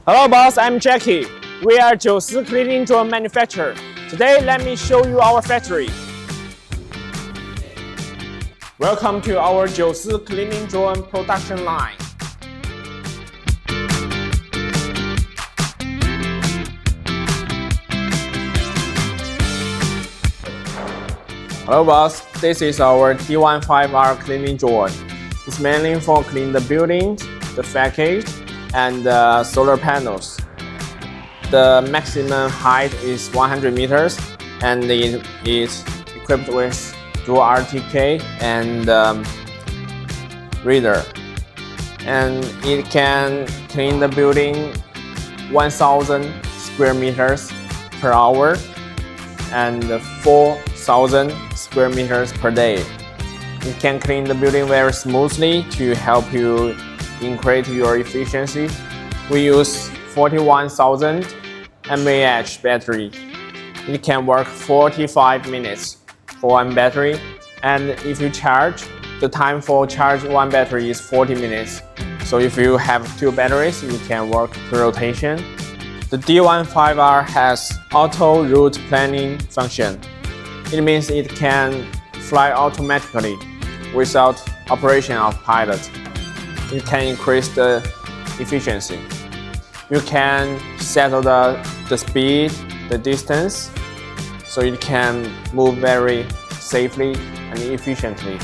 Hello boss, I'm Jackie. We are JIUSI cleaning drone manufacturer. Today let me show you our factory. Welcome to our JIUSI cleaning drone production line. Hello boss, this is our D15R cleaning drone. It's mainly for cleaning the buildings, the facade, and the solar panels. The maximum height is 100 meters and it is equipped with dual RTK and reader. And it can clean the building 1,000 square meters per hour and 4,000 square meters per day. It can clean the building very smoothly to help you increase your efficiency. We use 41,000 mAh battery. It can work 45 minutes for one battery, and if you charge, the time for charge one battery is 40 minutes. So if you have two batteries, you can work the rotation. The D15R has auto route planning function. It means it can fly automatically without operation of pilot. It can increase the efficiency. You can settle the speed, the distance, so it can move very safely and efficiently.